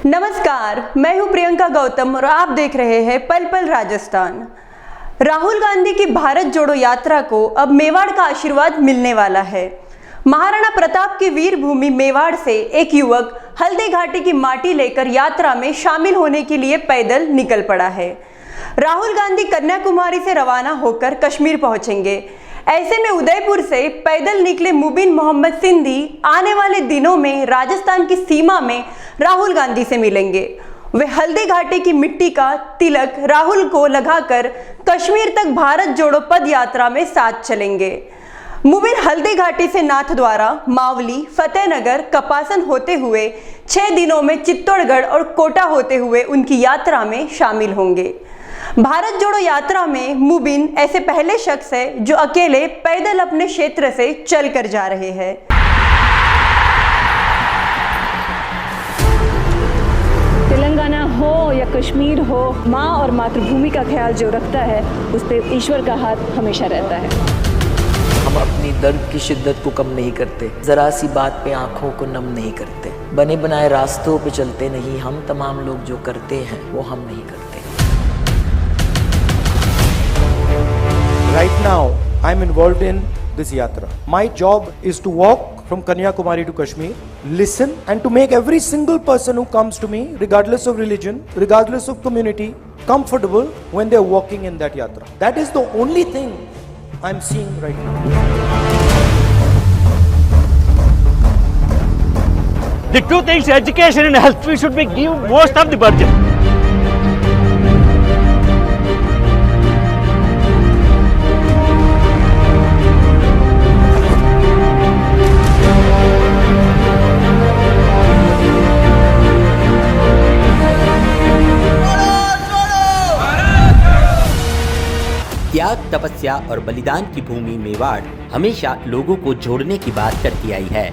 नमस्कार, मैं हूं प्रियंका गौतम और आप देख रहे हैं पल पल राजस्थान। राहुल गांधी की भारत जोड़ो यात्रा को अब मेवाड़ का आशीर्वाद मिलने वाला है। महाराणा प्रताप की वीर भूमि मेवाड़ से एक युवक हल्दी घाटी की माटी लेकर यात्रा में शामिल होने के लिए पैदल निकल पड़ा है। राहुल गांधी कन्याकुमारी से रवाना होकर कश्मीर पहुंचेंगे। ऐसे में उदयपुर से पैदल निकले मुबीन मोहम्मद सिंधी आने वाले दिनों में राजस्थान की सीमा में राहुल गांधी से मिलेंगे। वे हल्दी घाटी की मिट्टी का तिलक राहुल को लगाकर कश्मीर तक भारत जोड़ो पद यात्रा में साथ चलेंगे। मुबीन हल्दी घाटी से नाथद्वारा, मावली, फतेहनगर, कपासन होते हुए 6 दिनों में चित्तौड़गढ़ और कोटा होते हुए उनकी यात्रा में शामिल होंगे। भारत जोड़ो यात्रा में मुबीन ऐसे पहले शख्स है जो अकेले पैदल अपने क्षेत्र से चलकर जा रहे हैं। तेलंगाना हो या कश्मीर हो, माँ और मातृभूमि का ख्याल जो रखता है उस पर ईश्वर का हाथ हमेशा रहता है। हम अपनी दर्द की शिद्दत को कम नहीं करते, जरा सी बात पे आंखों को नम नहीं करते, बने बनाए रास्तों पे चलते नहीं, हम तमाम लोग जो करते हैं वो हम नहीं करते। Right now, I'm involved in this yatra. My job is to walk from Kanyakumari to Kashmir, listen, and to make every single person who comes to me, regardless of religion, regardless of community, comfortable when they're walking in that yatra. That is the only thing I'm seeing right now. The two things, education and health, we should be give most of the budget. त्याग, तपस्या और बलिदान की भूमि मेवाड़ हमेशा लोगों को जोड़ने की बात करती आई है।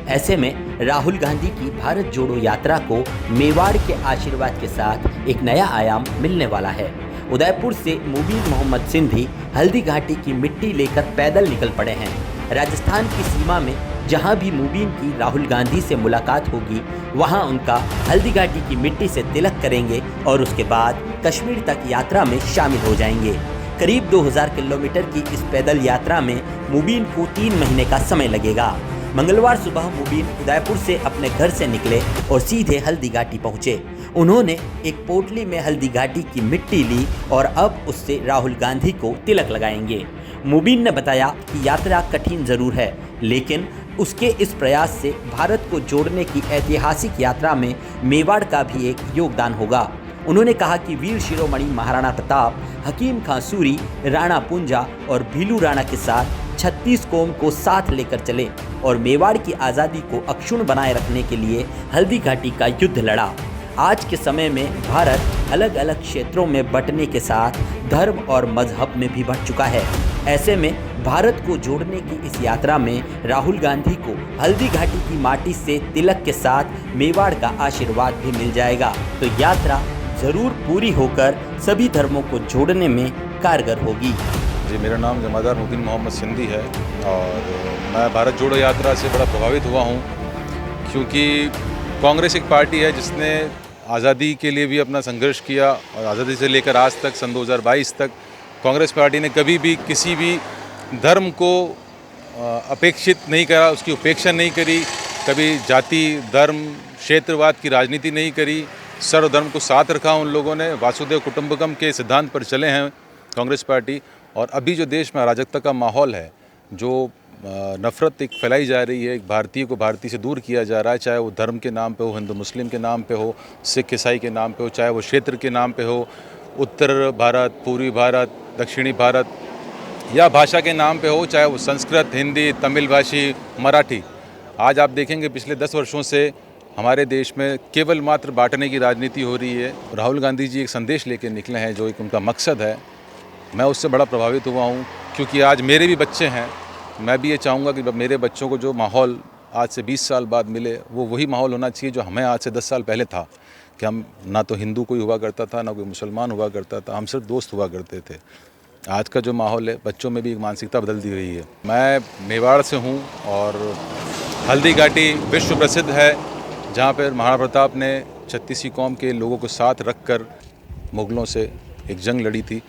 ऐसे में राहुल गांधी की भारत जोड़ो यात्रा को मेवाड़ के आशीर्वाद के साथ एक नया आयाम मिलने वाला है। उदयपुर से मुबीन मोहम्मद सिंधी हल्दी घाटी की मिट्टी लेकर पैदल निकल पड़े हैं। राजस्थान की सीमा में जहां भी मुबीन की राहुल गांधी से मुलाकात होगी, वहां उनका हल्दी घाटी की मिट्टी से तिलक करेंगे और उसके बाद कश्मीर तक यात्रा में शामिल हो जाएंगे। करीब 2000 किलोमीटर की इस पैदल यात्रा में मुबीन को 3 महीने का समय लगेगा। मंगलवार सुबह मुबीन उदयपुर से अपने घर से निकले और सीधे हल्दी घाटी पहुंचे। उन्होंने एक पोटली में हल्दी घाटी की मिट्टी ली और अब उससे राहुल गांधी को तिलक लगाएंगे। मुबीन ने बताया कि यात्रा कठिन जरूर है, लेकिन उसके इस प्रयास से भारत को जोड़ने की ऐतिहासिक यात्रा में मेवाड़ का भी एक योगदान होगा। उन्होंने कहा कि वीर शिरोमणि महाराणा प्रताप, हकीम खां सूरी, राणा पुंजा और भीलू राणा के साथ 36 कौम को साथ लेकर चले और मेवाड़ की आज़ादी को अक्षुण्ण बनाए रखने के लिए हल्दी घाटी का युद्ध लड़ा। आज के समय में भारत अलग अलग क्षेत्रों में बंटने के साथ धर्म और मजहब में भी बंट चुका है। ऐसे में भारत को जोड़ने की इस यात्रा में राहुल गांधी को हल्दी घाटी की माटी से तिलक के साथ मेवाड़ का आशीर्वाद भी मिल जाएगा। तो यात्रा जरूर पूरी होकर सभी धर्मों को जोड़ने में कारगर होगी। जी, मेरा नाम जमादार मुबीन मोहम्मद सिंधी है और मैं भारत जोड़ो यात्रा से बड़ा प्रभावित हुआ हूँ, क्योंकि कांग्रेस एक पार्टी है जिसने आज़ादी के लिए भी अपना संघर्ष किया और आज़ादी से लेकर आज तक सन 2022 तक कांग्रेस पार्टी ने कभी भी किसी भी धर्म को अपेक्षित नहीं करा, उसकी उपेक्षा नहीं करी, कभी जाति, धर्म, क्षेत्रवाद की राजनीति नहीं करी। सर्वधर्म को साथ रखा उन लोगों ने, वासुदेव कुटुंबकम के सिद्धांत पर चले हैं कांग्रेस पार्टी। और अभी जो देश में अराजकता का माहौल है, जो नफ़रत एक फैलाई जा रही है, एक भारतीय को भारतीय से दूर किया जा रहा है, चाहे वो धर्म के नाम पे हो, हिंदू मुस्लिम के नाम पे हो, सिख ईसाई के नाम पे हो, चाहे वो क्षेत्र के नाम पे हो, उत्तर भारत, पूर्वी भारत, दक्षिणी भारत, या भाषा के नाम पे हो, चाहे वो संस्कृत, हिंदी, तमिल भाषी, मराठी। आज आप देखेंगे पिछले 10 वर्षों से हमारे देश में केवल मात्र बांटने की राजनीति हो रही है। राहुल गांधी जी एक संदेश लेकर निकले हैं जो एक उनका मकसद है। मैं उससे बड़ा प्रभावित हुआ हूँ, क्योंकि आज मेरे भी बच्चे हैं। मैं भी ये चाहूँगा कि मेरे बच्चों को जो माहौल आज से 20 साल बाद मिले, वो वही माहौल होना चाहिए जो हमें आज से 10 साल पहले था, कि हम ना तो हिंदू कोई हुआ करता था, ना कोई मुसलमान हुआ करता था, हम सिर्फ दोस्त हुआ करते थे। आज का जो माहौल है, बच्चों में भी एक मानसिकता बदल दी रही है। मैं मेवाड़ से हूँ और हल्दी घाटी विश्व प्रसिद्ध है, जहाँ पर महाराणा प्रताप ने 36 कौम के लोगों को साथ रखकर मुग़लों से एक जंग लड़ी थी।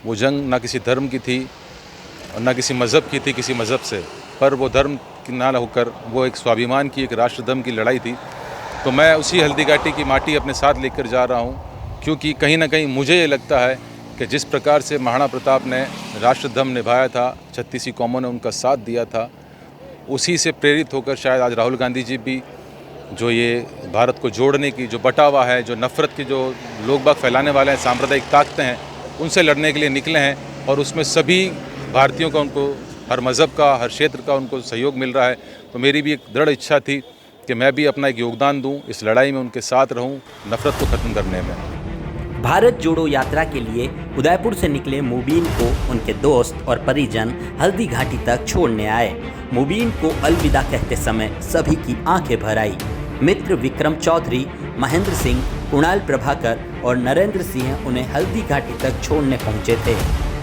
वो जंग ना किसी धर्म की थी और ना किसी मज़हब की थी, किसी मज़हब से, पर वो धर्म की ना होकर वो एक स्वाभिमान की, एक राष्ट्रधर्म की लड़ाई थी। तो मैं उसी हल्दी घाटी की माटी अपने साथ लेकर जा रहा हूँ, क्योंकि कहीं ना कहीं मुझे ये लगता है कि जिस प्रकार से महाराणा प्रताप ने राष्ट्रधर्म निभाया था, 36 कौमों ने उनका साथ दिया था, उसी से प्रेरित होकर शायद आज राहुल गांधी जी भी जो ये भारत को जोड़ने की जो बटा हुआ है, जो नफ़रत की जो लोग बाग फैलाने वाले हैं, सांप्रदायिक ताकतें हैं, उनसे लड़ने के लिए निकले हैं। और उसमें सभी भारतीयों का, उनको हर मज़हब का, हर क्षेत्र का उनको सहयोग मिल रहा है। तो मेरी भी एक दृढ़ इच्छा थी कि मैं भी अपना एक योगदान दूं, इस लड़ाई में उनके साथ रहूं, नफ़रत को ख़त्म करने में। भारत जोड़ो यात्रा के लिए उदयपुर से निकले मुबीन को उनके दोस्त और परिजन हल्दी घाटी तक छोड़ने आए। मुबीन को अलविदा कहते समय सभी की आंखें भर आई। मित्र विक्रम चौधरी, महेंद्र सिंह, कुणाल प्रभाकर और नरेंद्र सिंह उन्हें हल्दी घाटी तक छोड़ने पहुंचे थे।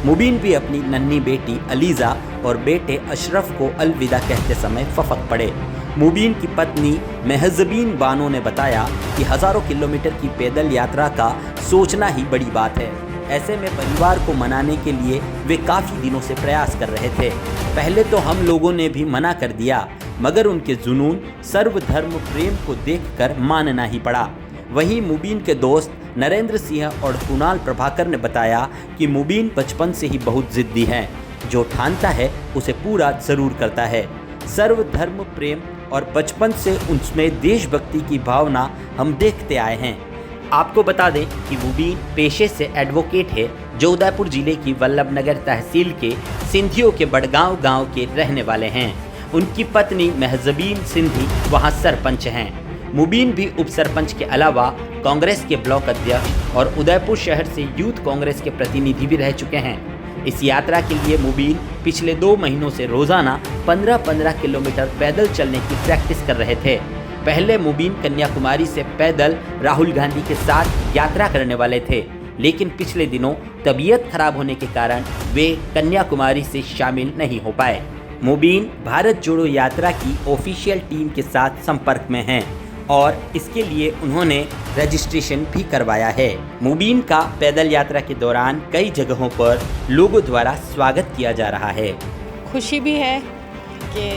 मुबीन भी अपनी नन्ही बेटी अलीज़ा और बेटे अशरफ को अलविदा कहते समय फफक पड़े। मुबीन की पत्नी महजबीन बानो ने बताया कि हज़ारों किलोमीटर की पैदल यात्रा का सोचना ही बड़ी बात है। ऐसे में परिवार को मनाने के लिए वे काफ़ी दिनों से प्रयास कर रहे थे। पहले तो हम लोगों ने भी मना कर दिया, मगर उनके जुनून, सर्वधर्म प्रेम को देखकर मानना ही पड़ा। वहीं मुबीन के दोस्त नरेंद्र सिंह और कुणाल प्रभाकर ने बताया कि मुबीन बचपन से ही बहुत ज़िद्दी हैं। जो ठानता है उसे पूरा ज़रूर करता है। सर्वधर्म प्रेम और बचपन से उनमें देशभक्ति की भावना हम देखते आए हैं। आपको बता दें कि मुबीन पेशे से एडवोकेट है, जो उदयपुर जिले की वल्लभनगर तहसील के सिंधियों के बड़गांव गांव के रहने वाले हैं। उनकी पत्नी महजबीन सिंधी वहां सरपंच हैं। मुबीन भी उप सरपंच के अलावा कांग्रेस के ब्लॉक अध्यक्ष और उदयपुर शहर से यूथ कांग्रेस के प्रतिनिधि भी रह चुके हैं। इस यात्रा के लिए मुबीन पिछले 2 महीनों से रोजाना 15-15 किलोमीटर पैदल चलने की प्रैक्टिस कर रहे थे। पहले मुबीन कन्याकुमारी से पैदल राहुल गांधी के साथ यात्रा करने वाले थे, लेकिन पिछले दिनों तबीयत खराब होने के कारण वे कन्याकुमारी से शामिल नहीं हो पाए। मुबीन भारत जोड़ो यात्रा की ऑफिशियल टीम के साथ संपर्क में हैं और इसके लिए उन्होंने रजिस्ट्रेशन भी करवाया है। मुबीन का पैदल यात्रा के दौरान कई जगहों पर लोगों द्वारा स्वागत किया जा रहा है। खुशी भी है कि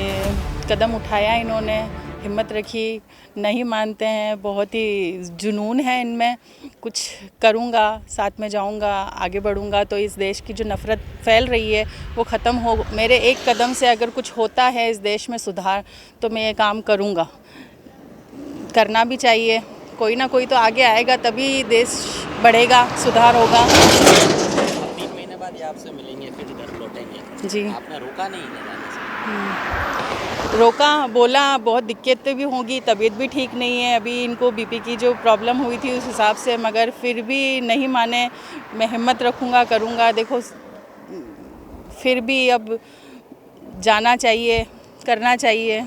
कदम उठाया इन्होंने, हिम्मत रखी, नहीं मानते हैं, बहुत ही जुनून है इनमें। कुछ करूँगा, साथ में जाऊँगा, आगे बढ़ूँगा तो इस देश की जो नफ़रत फैल रही है वो ख़त्म हो। मेरे एक कदम से अगर कुछ होता है इस देश में सुधार, तो मैं ये काम करूँगा, करना भी चाहिए। कोई ना कोई तो आगे आएगा, तभी देश बढ़ेगा, सुधार होगा। 3 महीने बाद आपसे मिलेंगे, फिर इधर लौटेंगे। जी, आपने रोका नहीं है? रोका, बोला बहुत दिक्कतें भी होंगी, तबीयत भी ठीक नहीं है अभी, इनको बीपी की जो प्रॉब्लम हुई थी उस हिसाब से, मगर फिर भी नहीं माने। मैं हिम्मत रखूँगा, करूँगा। देखो फिर भी अब जाना चाहिए, करना चाहिए।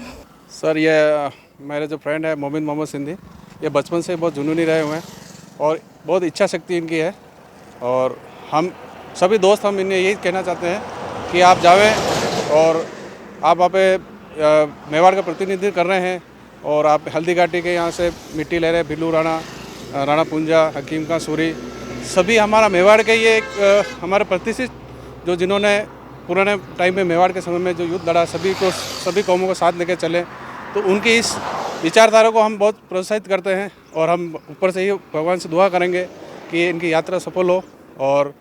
सर, ये मेरे जो फ्रेंड है मोमिन मोहम्मद सिंधी, ये बचपन से बहुत जुनूनी रहे हुए हैं और बहुत इच्छा शक्ति इनकी है। और हम सभी दोस्त हम इन्हें यही कहना चाहते हैं कि आप जावें और आप वहाँ पे मेवाड़ का प्रतिनिधित्व कर रहे हैं और आप हल्दी घाटी के यहाँ से मिट्टी ले रहे हैं। बिल्लू राणा, राणा पुंजा, हकीम खां सूरी, सभी हमारा मेवाड़ के ये एक हमारे प्रतिष्ठित जो जिन्होंने पुराने टाइम में मेवाड़ के समय में जो युद्ध लड़ा, सभी कौमों को साथ लेकर चले, तो उनकी इस विचारधारा को हम बहुत प्रोत्साहित करते हैं और हम ऊपर से ही भगवान से दुआ करेंगे कि इनकी यात्रा सफल हो। और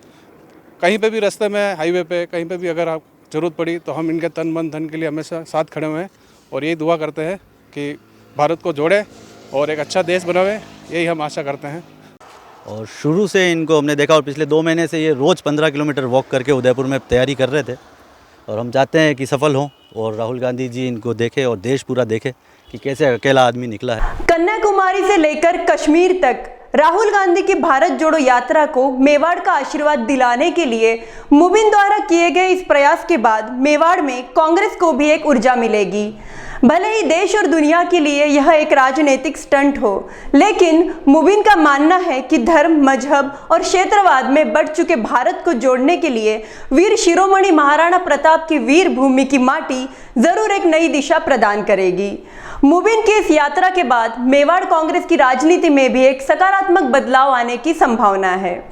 कहीं पे भी रास्ते में, हाईवे पे, कहीं पे भी अगर आप ज़रूरत पड़ी तो हम इनके तन मन धन के लिए हमेशा साथ खड़े हुए हैं और यही दुआ करते हैं कि भारत को जोड़े और एक अच्छा देश बनावे, यही हम आशा करते हैं। और शुरू से इनको हमने देखा और पिछले 2 महीने से ये रोज़ 15 किलोमीटर वॉक करके उदयपुर में तैयारी कर रहे थे और हम चाहते हैं कि सफल हों और राहुल गांधी जी इनको देखे और देश पूरा देखे कि कैसे अकेला आदमी निकला है। कन्याकुमारी से लेकर कश्मीर तक राहुल गांधी की भारत जोड़ो यात्रा को मेवाड़ का आशीर्वाद दिलाने के लिए मुबीन द्वारा किए गए इस प्रयास के बाद मेवाड़ में कांग्रेस को भी एक ऊर्जा मिलेगी। भले ही देश और दुनिया के लिए यह एक राजनीतिक स्टंट हो, लेकिन मुबीन का मानना है कि धर्म, मजहब और क्षेत्रवाद में बढ़ चुके भारत को जोड़ने के लिए वीर शिरोमणि महाराणा प्रताप की वीर भूमि की माटी जरूर एक नई दिशा प्रदान करेगी। मुबीन की इस यात्रा के बाद मेवाड़ कांग्रेस की राजनीति में भी एक सकारात्मक बदलाव आने की संभावना है।